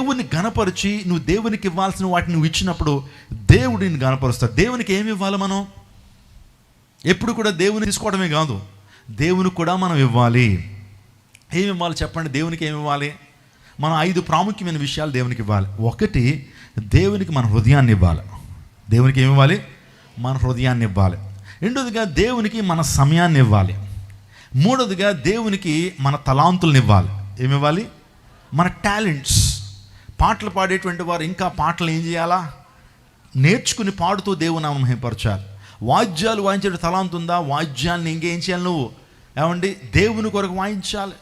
దేవుని గణపరిచి నువ్వు దేవునికి ఇవ్వాల్సిన వాటిని నువ్వు ఇచ్చినప్పుడు దేవుడు నిన్ను గణపరుస్తాడు. దేవునికి ఏమి ఇవ్వాలి? మనం ఎప్పుడు కూడా దేవుని తీసుకోవడమే కాదు, దేవునికి కూడా మనం ఇవ్వాలి. ఏమి ఇవ్వాలి చెప్పండి? దేవునికి ఏమి ఇవ్వాలి? మనం 5 ప్రాముఖ్యమైన విషయాలు దేవునికి ఇవ్వాలి. 1, దేవునికి మన హృదయాన్ని ఇవ్వాలి. దేవునికి ఏమి ఇవ్వాలి? మన హృదయాన్ని ఇవ్వాలి. 2దిగా దేవునికి మన సమయాన్ని ఇవ్వాలి. 3దిగా దేవునికి మన తలాంతులను ఇవ్వాలి. ఏమి ఇవ్వాలి? మన టాలెంట్స్. పాటలు పాడేటువంటి వారు ఇంకా పాటలు ఏం చేయాలా? నేర్చుకుని పాడుతూ దేవుని నామం మహిమపరచాలి. వాయిద్యాలు వాయించే తలాంతు ఉందా? వాయిద్యాన్ని ఇంకేం చేయాలి? నువ్వు ఏమండి దేవుని కొరకు వాయించాలి.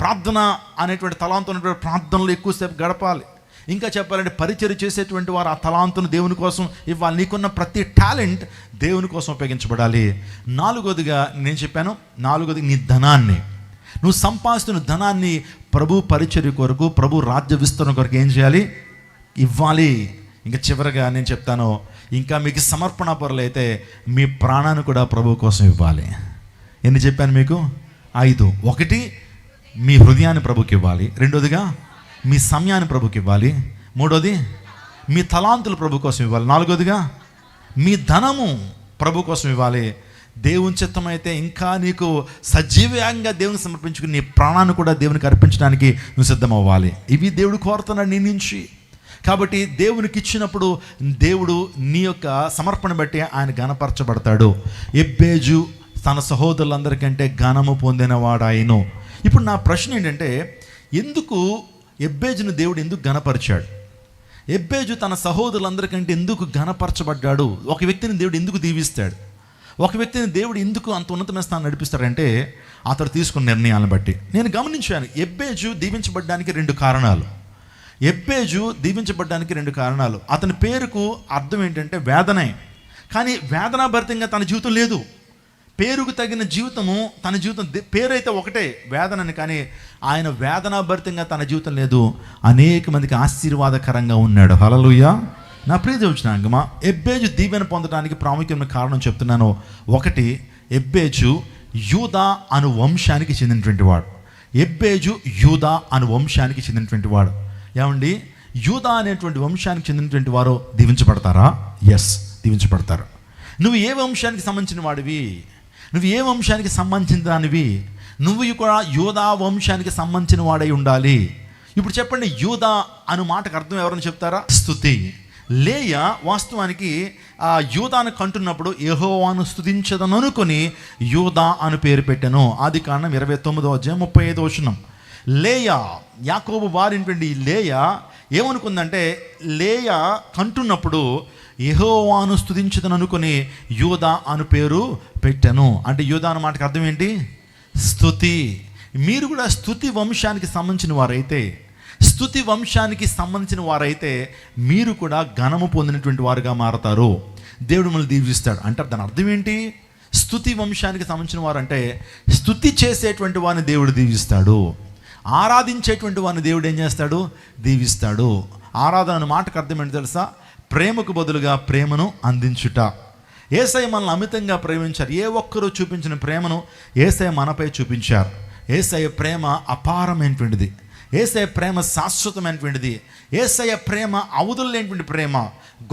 ప్రార్థన అనేటువంటి తలాంతు ఉన్నటువంటి ప్రార్థనలు ఎక్కువసేపు గడపాలి. ఇంకా చెప్పాలంటే పరిచర్య చేసేటువంటి వారు ఆ తలాంతును దేవుని కోసం ఇవ్వాలి. నీకున్న ప్రతి టాలెంట్ దేవుని కోసం ఉపయోగించబడాలి. 4దిగా నేను చెప్పాను, 4ది నీ ధనాన్ని, నువ్వు సంపాదిస్తున్న ధనాన్ని ప్రభు పరిచర్య కొరకు, ప్రభు రాజ్య విస్తరణ కొరకు ఏం చేయాలి? ఇవ్వాలి. ఇంకా చివరిగా నేను చెప్తాను, ఇంకా మీకు సమర్పణ పరులైతే మీ ప్రాణాన్ని కూడా ప్రభు కోసం ఇవ్వాలి. ఎన్ని చెప్పాను మీకు? 5. 1, మీ హృదయాన్ని ప్రభుకి ఇవ్వాలి. 2దిగా మీ సమయాన్ని ప్రభుకి ఇవ్వాలి. 3ది మీ తలాంతులు ప్రభు కోసం ఇవ్వాలి. 4దిగా మీ ధనము ప్రభు కోసం ఇవ్వాలి. దేవుని చిత్తం అయితే ఇంకా నీకు సజీవంగా దేవుని సమర్పించుకుని నీ ప్రాణాన్ని కూడా దేవునికి అర్పించడానికి నువ్వు సిద్ధమవ్వాలి. ఇవి దేవుడు కోరుతున్నాడు నీ నుంచి. కాబట్టి దేవునికి ఇచ్చినప్పుడు దేవుడు నీ యొక్క సమర్పణ బట్టి ఆయన ఘనపరచబడతాడు. ఎబ్బేజు తన సహోదరులందరికంటే ఘనము పొందినవాడు ఆయను. ఇప్పుడు నా ప్రశ్న ఏంటంటే, ఎందుకు ఎబ్బేజును దేవుడు ఎందుకు ఘనపరిచాడు? ఎబ్బేజు తన సహోదరులందరికంటే ఎందుకు ఘనపరచబడ్డాడు? ఒక వ్యక్తిని దేవుడు ఎందుకు దీవిస్తాడు? ఒక వ్యక్తిని దేవుడు ఎందుకు అంత ఉన్నతమైన స్థానం నడిపిస్తాడంటే అతడు తీసుకున్న నిర్ణయాలను బట్టి. నేను గమనించాను, ఎబ్బేజు దీవించబడ్డానికి 2 కారణాలు. ఎబ్బేజు దీవించబడ్డానికి 2 కారణాలు. అతని పేరుకు అర్థం ఏంటంటే వేదనే. కానీ వేదనాభరితంగా తన జీవితం లేదు. పేరుకు తగిన జీవితము తన జీవితం, పేరైతే ఒకటే వేదనని, కానీ ఆయన వేదనాభరితంగా తన జీవితం లేదు. అనేక మందికి ఆశీర్వాదకరంగా ఉన్నాడు. హల్లెలూయా. నా ప్రియ దేవుని ఎబ్బేజు దీవెన పొందడానికి ప్రాముఖ్యమైన కారణం చెప్తున్నాను. 1, ఎబ్బేజు యూదా అను వంశానికి చెందినటువంటి వాడు. ఎబ్బేజు యూదా అను వంశానికి చెందినటువంటి వాడు. ఏమండి, యూదా అనేటువంటి వంశానికి చెందినటువంటి వారు దీవించబడతారా? ఎస్, దీవించబడతారు. నువ్వు ఏ వంశానికి సంబంధించిన వాడివి? నువ్వు ఏ వంశానికి సంబంధించిన దానివి? నువ్వు కూడా యూదా వంశానికి సంబంధించిన వాడై ఉండాలి. ఇప్పుడు చెప్పండి, యూదా అను మాటకు అర్థం ఎవరైనా చెప్తారా? స్తుతి. లేయా వాస్తవానికి ఆ యూదాను కంటున్నప్పుడు యెహోవాను స్తుతించదను అనుకొని యూదా అని పేరు పెట్టాను. ఆదికాండం 29:35. లేయా, యాకోబు వారినటువంటి లేయా ఏమనుకుందంటే, లేయా కంటున్నప్పుడు యెహోవాను స్తుతించదను అనుకొని యూదా అను పేరు పెట్టాను. అంటే యూదా అన్న మాటకు అర్థం ఏంటి? స్తుతి. మీరు కూడా స్తుతి వంశానికి సంబంధించిన వారైతే, స్తుతి వంశానికి సంబంధించిన వారైతే మీరు కూడా ఘనము పొందినటువంటి వారుగా మారతారు. దేవుడు మిమ్మల్ని దీవిస్తాడు. అంటే దాని అర్థం ఏంటి? స్తుతి వంశానికి సంబంధించిన వారు అంటే స్తుతి చేసేటువంటి వారిని దేవుడు దీవిస్తాడు. ఆరాధించేటువంటి వారిని దేవుడు ఏం చేస్తాడు? దీవిస్తాడు. ఆరాధన అనే మాటకు అర్థం ఏంటి తెలుసా? ప్రేమకు బదులుగా ప్రేమను అందించుట. యేసయ్య మనల్ని అమితంగా ప్రేమించారు. ఏ ఒక్కరూ చూపించిన ప్రేమను యేసయ్య మనపై చూపించారు. యేసయ్య ప్రేమ అపారమైనటువంటిది. యేసయ్య ప్రేమ శాశ్వతమైనటువంటిది. యేసయ్య ప్రేమ అవధులేనటువంటి ప్రేమ.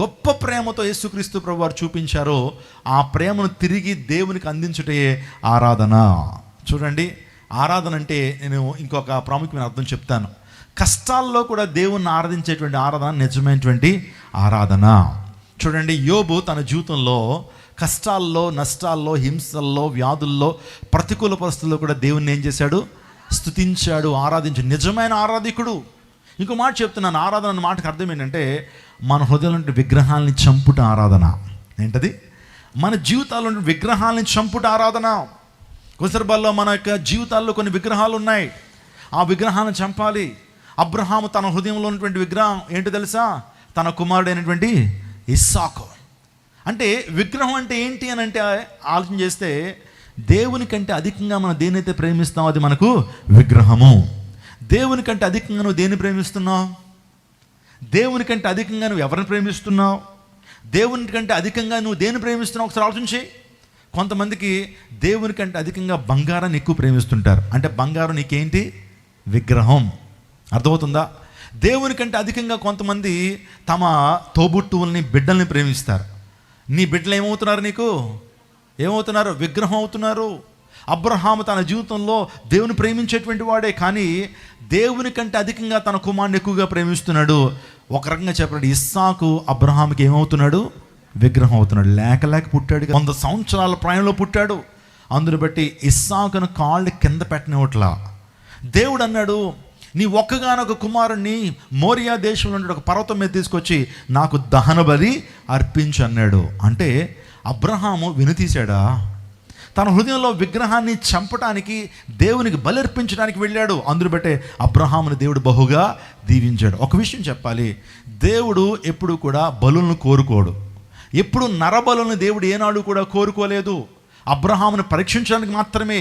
గొప్ప ప్రేమతో యేసుక్రీస్తు ప్రభు వారు చూపించారో ఆ ప్రేమను తిరిగి దేవునికి అందించుటే ఆరాధన. చూడండి, ఆరాధన అంటే నేను ఇంకొక ప్రాముఖ్యమైన అర్థం చెప్తాను. కష్టాల్లో కూడా దేవుణ్ణి ఆరాధించేటువంటి ఆరాధన నిజమైనటువంటి ఆరాధన. చూడండి, యోబు తన జీవితంలో కష్టాల్లో, నష్టాల్లో, హింసల్లో, వ్యాధుల్లో, ప్రతికూల పరిస్థితుల్లో కూడా దేవుణ్ణి ఏం చేశాడు? స్తుతించాడు, ఆరాధించాడు. నిజమైన ఆరాధికుడు. ఇంకో మాట చెప్తున్నాను, ఆరాధన అన్న మాటకు అర్థం ఏంటంటే మన హృదయంలో విగ్రహాలని చంపుట ఆరాధన. ఏంటది? మన జీవితాల్లో విగ్రహాలని చంపుట ఆరాధన. సందర్భాల్లో మన యొక్క జీవితాల్లో కొన్ని విగ్రహాలు ఉన్నాయి, ఆ విగ్రహాలను చంపాలి. అబ్రహాము తన హృదయంలో ఉన్నటువంటి విగ్రహం ఏంటి తెలుసా? తన కుమారుడైనటువంటి ఇస్సాకు. అంటే విగ్రహం అంటే ఏంటి అని అంటే ఆలోచన చేస్తే, దేవుని కంటే అధికంగా మనం దేనైతే ప్రేమిస్తామో అది మనకు విగ్రహము. దేవుని కంటే అధికంగా నువ్వు దేన్ని ప్రేమిస్తున్నావు? దేవుని కంటే అధికంగా నువ్వు ఎవరిని ప్రేమిస్తున్నావు? దేవుని కంటే అధికంగా నువ్వు దేన్ని ప్రేమిస్తున్నావు? ఒకసారి ఆలోచించి. కొంతమందికి దేవుని కంటే అధికంగా బంగారాన్ని ఎక్కువ ప్రేమిస్తుంటారు. అంటే బంగారం నీకేంటి? విగ్రహం. అర్థమవుతుందా? దేవుని కంటే అధికంగా కొంతమంది తమ తోబుట్టువుల్ని, బిడ్డల్ని ప్రేమిస్తారు. నీ బిడ్డలు ఏమవుతున్నారు? నీకు ఏమవుతున్నారు? విగ్రహం అవుతున్నారు. అబ్రహాము తన జీవితంలో దేవుని ప్రేమించేటువంటి వాడే, కానీ దేవుని కంటే అధికంగా తన కుమారుని ఎక్కువగా ప్రేమిస్తున్నాడు. ఒక రకంగా చెప్పాడు, ఇస్సాకు అబ్రహాముకి ఏమవుతున్నాడు? విగ్రహం అవుతున్నాడు. లేక పుట్టాడు, 100 సంవత్సరాల ప్రాయంలో పుట్టాడు. అందుని బట్టి ఇస్సాకును కాళ్ళు కింద పెట్టనివ్వట్లా. దేవుడు అన్నాడు, నీ ఒక్కగానొక కుమారుణ్ణి మోరియా దేశంలో ఉండే ఒక పర్వతం మీద తీసుకొచ్చి నాకు దహన బలి అర్పించు అన్నాడు. అంటే అబ్రహాము వినుతీశాడా? తన హృదయంలో విగ్రహాన్ని చంపటానికి, దేవునికి బలి అర్పించడానికి వెళ్ళాడు. అందును బట్టే అబ్రహాముని దేవుడు బహుగా దీవించాడు. ఒక విషయం చెప్పాలి, దేవుడు ఎప్పుడు కూడా బలులను కోరుకోడు. ఎప్పుడు నరబలులను దేవుడు ఏనాడు కూడా కోరుకోలేదు. అబ్రహామును పరీక్షించడానికి మాత్రమే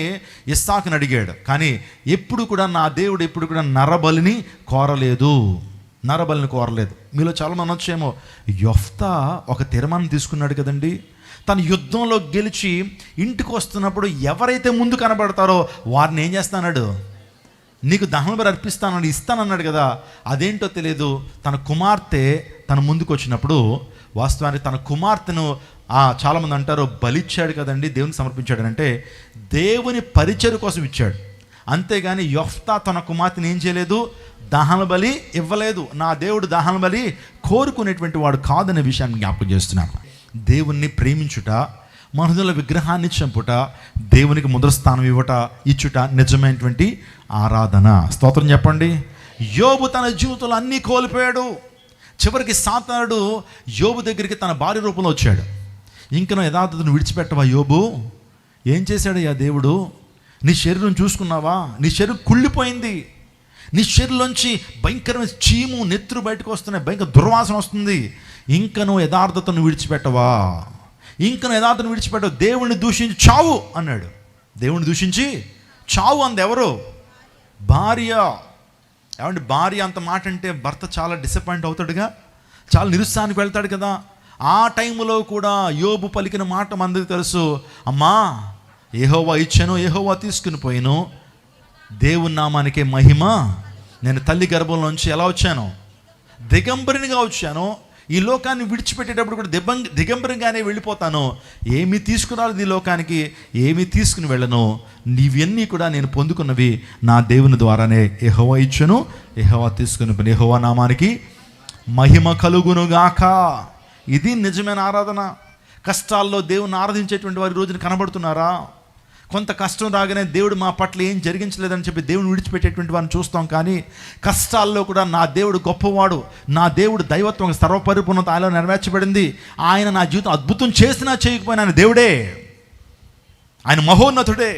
ఇస్సాకుని అడిగాడు, కానీ ఎప్పుడు కూడా నా దేవుడు ఎప్పుడు కూడా నరబలిని కోరలేదు. మీలో చాలామంది వచ్చేమో, యొఫ్తా ఒక తీర్మానం తీసుకున్నాడు కదండి. తను యుద్ధంలో గెలిచి ఇంటికి వస్తున్నప్పుడు ఎవరైతే ముందు కనబడతారో వారిని ఏం చేస్తాడు? నీకు దహన బలి అర్పిస్తానని ఇస్తానన్నాడు కదా. అదేంటో తెలియదు. తన కుమార్తె తన ముందుకు వచ్చినప్పుడు, వాస్తవానికి తన కుమార్తెను చాలామంది అంటారు బలిచ్చాడు కదండి, దేవునికి సమర్పించాడు అంటే దేవుని పరిచర్య కోసం ఇచ్చాడు. అంతేగాని యొఫ్తా తన కుమార్తెను ఏం చేయలేదు? దహన బలి ఇవ్వలేదు. నా దేవుడు దహన బలి కోరుకునేటువంటి వాడు కాదనే విషయాన్ని జ్ఞాపకం చేస్తున్నాను. దేవుణ్ణి ప్రేమించుట, మనుషుల విగ్రహాన్ని చంపుట, దేవునికి మొదటి స్థానం ఇచ్చుట నిజమైనటువంటి ఆరాధన. స్తోత్రం చెప్పండి. యోబు తన జీవితంలో అన్నీ కోల్పోయాడు. చివరికి సాతానుడు యోబు దగ్గరికి తన భార్య రూపంలో వచ్చాడు. ఇంకనో యథార్థతను విడిచిపెట్టవా యోబు? ఏం చేశాడయ్యా దేవుడు? నీ శరీరం చూసుకున్నావా? నీ శరీరం కుళ్ళిపోయింది. నీ శరీరంలోంచి భయంకరమైన చీము, నెత్తురు బయటకు వస్తున్నాయి, భయంకర దుర్వాసన వస్తుంది. ఇంకనో యథార్థతను విడిచిపెట్టవా? దేవుణ్ణి దూషించి చావు అన్నాడు. దేవుణ్ణి దూషించి చావు అంది ఎవరు? భార్య. ఏమంటే భార్య అంత మాట అంటే భర్త చాలా డిసప్పాయింట్ అవుతాడుగా, చాలా నిరుత్సాహానికి వెళ్తాడు కదా. ఆ టైంలో కూడా యోబు పలికిన మాట అందరికీ తెలుసు. అమ్మా, యెహోవా ఇచ్చాను, యెహోవా తీసుకుని పోయాను, దేవుని నామానికే మహిమ. నేను తల్లి గర్భంలోంచి ఎలా వచ్చాను? దిగంబరినిగా వచ్చాను. ఈ లోకాన్ని విడిచిపెట్టేటప్పుడు కూడా దిగంబరంగానే వెళ్ళిపోతాను. ఏమీ తీసుకురాలేదు ఈ లోకానికి, ఏమీ తీసుకుని వెళ్ళను. నీవన్నీ కూడా నేను పొందుకున్నవి నా దేవుని ద్వారానే. యెహోవా ఇచ్చాను, యెహోవా తీసుకుని పోయాను, యెహోవా నామానికి మహిమ కలుగునుగాక. ఇది నిజమైన ఆరాధన. కష్టాల్లో దేవుని ఆరాధించేటువంటి వారి రోజున కనబడుతున్నారా? కొంత కష్టం రాగానే దేవుడు మా పట్ల ఏం జరిగించలేదని చెప్పి దేవుని విడిచిపెట్టేటువంటి వారిని చూస్తాం. కానీ కష్టాల్లో కూడా నా దేవుడు గొప్పవాడు, నా దేవుడు దైవత్వం సర్వపరిపూర్ణత ఆయనలో నెరవేర్చబడింది, ఆయన నా జీవితం అద్భుతం చేసినా చేయకపోయినా ఆయన దేవుడే, ఆయన మహోన్నతుడే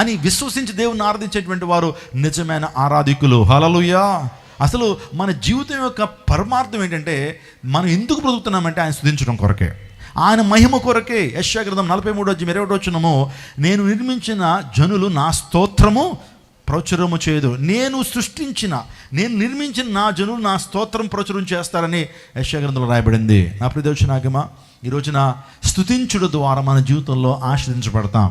అని విశ్వసించి దేవుని ఆరాధించేటువంటి వారు నిజమైన ఆరాధికులు. హల్లెలూయా. అసలు మన జీవితం యొక్క పరమార్థం ఏంటంటే, మనం ఎందుకు బ్రతుకుతున్నామంటే ఆయన స్తుతించడం కొరకే, ఆయన మహిమ కొరకే. యెషయా గ్రంథం 43:21 నేను నిర్మించిన జనులు నా స్తోత్రము ప్రచురము చేయదు. నేను నిర్మించిన నా జనులు నా స్తోత్రం ప్రచురం చేస్తారని యెషయా గ్రంథంలో రాయబడింది. నా ప్రియదేవునాగమా, ఈ రోజున స్తుతించుడు ద్వారా మన జీవితంలో ఆశీర్వదించబడతాం.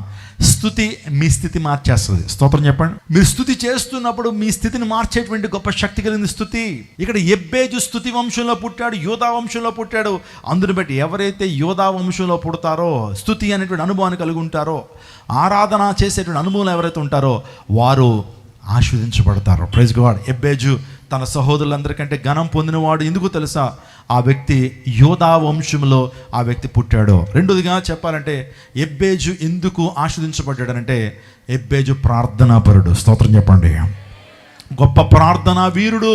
స్తుతి మీ స్థితి మార్చేస్తుంది. స్తోత్రం చెప్పండి. మీరు స్తుతి చేస్తున్నప్పుడు మీ స్థితిని మార్చేటువంటి గొప్ప శక్తి కలిగింది స్తుతి. ఇక్కడ ఎబ్బేజు స్తుతి వంశంలో పుట్టాడు, యోధా వంశంలో పుట్టాడు. అందుని బట్టి ఎవరైతే యోధా వంశంలో పుడతారో, స్తుతి అనేటువంటి అనుభవాన్ని కలిగి ఉంటారో, ఆరాధన చేసేటువంటి అనుభవం ఎవరైతే ఉంటారో వారు ఆశీర్వదించబడతారు. Praise God. ఎబ్బేజు తన సహోదరులందరికంటే ఘనం పొందినవాడు. ఎందుకు తెలుసా? ఆ వ్యక్తి యోధా వంశంలో ఆ వ్యక్తి పుట్టాడు. రెండోదిగా చెప్పాలంటే ఎబ్బేజు ఎందుకు ఆశీర్వదించబడ్డాడంటే, ఎబ్బేజు ప్రార్థనాపరుడు. స్తోత్రం చెప్పండి. గొప్ప ప్రార్థనా వీరుడు.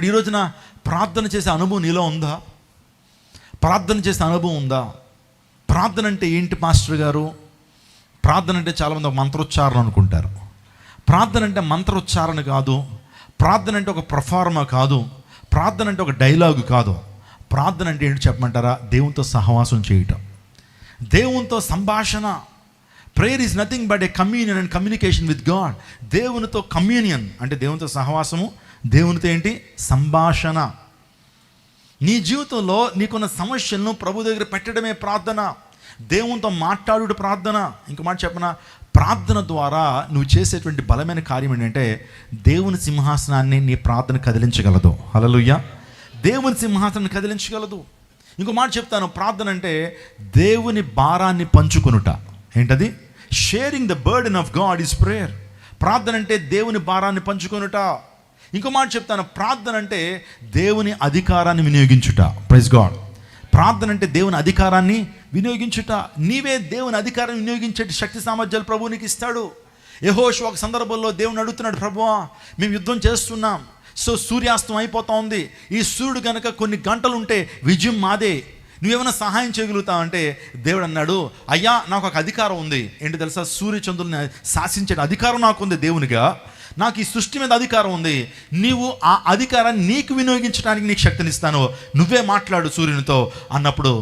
ఈ రోజున ప్రార్థన చేసే అనుభవం నీలో ఉందా? ప్రార్థన చేసే అనుభవం ఉందా? ప్రార్థన అంటే ఏంటి పాస్టర్ గారు? ప్రార్థన అంటే చాలామంది మంత్రోచ్చారణ అనుకుంటారు. ప్రార్థన అంటే మంత్రోచ్చారణ కాదు. ప్రార్థన అంటే ఒక ప్రొఫార్మా కాదు. ప్రార్థన అంటే ఒక డైలాగు కాదు. ప్రార్థన అంటే ఏంటి చెప్పమంటారా? దేవునితో సహవాసం చేయటం, దేవునితో సంభాషణ. Prayer is nothing but A communion and communication with God. దేవునితో కమ్యూనియన్ అంటే దేవునితో సహవాసము, దేవునితో ఏంటి? సంభాషణ. నీ జీవితంలో నీకున్న సమస్యలను ప్రభు దగ్గర పెట్టడమే ప్రార్థన. దేవునితో మాట్లాడు ప్రార్థన. ఇంకో మాట చెప్పనా, ప్రార్థన ద్వారా నువ్వు చేసేటువంటి బలమైన కార్యం ఏంటంటే దేవుని సింహాసనాన్ని నీ ప్రార్థన కదిలించగలదు. హల్లెలూయా. దేవుని సింహాసనాన్ని కదిలించగలదు. ఇంకో మాట చెప్తాను, ప్రార్థన అంటే దేవుని భారాన్ని పంచుకొనుట. ఏంటది? Sharing the burden of God is prayer. ప్రార్థన అంటే దేవుని భారాన్ని పంచుకొనుట. ఇంకో మాట చెప్తాను, ప్రార్థన అంటే దేవుని అధికారాన్ని వినియోగించుట. Praise God. ప్రార్థన అంటే దేవుని అధికారాన్ని వినియోగించుట. నీవే దేవుని అధికారాన్ని వినియోగించే శక్తి సామర్థ్యాలు ప్రభువు నీకు ఇస్తాడు. యెహోషువ ఒక సందర్భంలో దేవుని అడుగుతున్నాడు, ప్రభువా మేము యుద్ధం చేస్తున్నాం, సో సూర్యాస్తం అయిపోతా ఉంది, ఈ సూర్యుడు కనుక కొన్ని గంటలు ఉంటే విజయం మాదే, నువ్వేమైనా సహాయం చేయగలుగుతావు అంటే దేవుడు అన్నాడు, అయ్యా నాకు ఒక అధికారం ఉంది. ఏంటి తెలుసా? సూర్యచంద్రుల్ని శాసించే అధికారం నాకు ఉంది దేవునిగా. నాకు ఈ సృష్టి మీద అధికారం ఉంది. నీవు ఆ అధికారాన్ని నీకు వినియోగించడానికి నీకు శక్తినిస్తాను, నువ్వే మాట్లాడు సూర్యునితో అన్నప్పుడు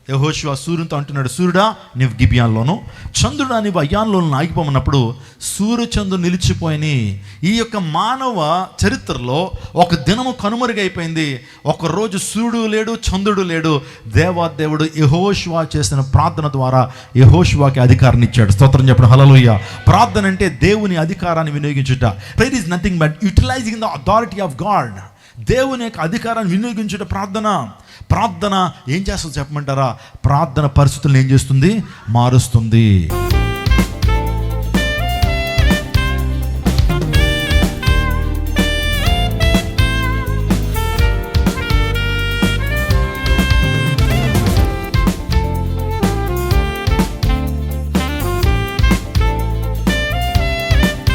యెహోషువ సూర్యునితో అంటున్నాడు, సూర్యుడా నీవు గిబియాన్లోను, చంద్రుడా నీవు అయ్యాన్లోను ఆగిపోమన్నప్పుడు సూర్యచంద్రుడు నిలిచిపోయిని. ఈ యొక్క మానవ చరిత్రలో ఒక దినము కనుమరుగైపోయింది. ఒకరోజు సూర్యుడు లేడు, చంద్రుడు లేడు. దేవాదేవుడు యెహోషువ చేసిన ప్రార్థన ద్వారా యెహోషువకి అధికారాన్ని ఇచ్చాడు. స్తోత్రం చెప్పడం. హల్లెలూయా. ప్రార్థన అంటే దేవుని అధికారాన్ని వినియోగించుట. Prayer is nothing but utilising the authority of God. దేవుని యొక్క అధికారాన్ని వినియోగించుట ప్రార్థన. ప్రార్థన ఏం చేస్తుందో చెప్పమంటారా? ప్రార్థన పరిస్థితులను ఏం చేస్తుంది? మారుస్తుంది.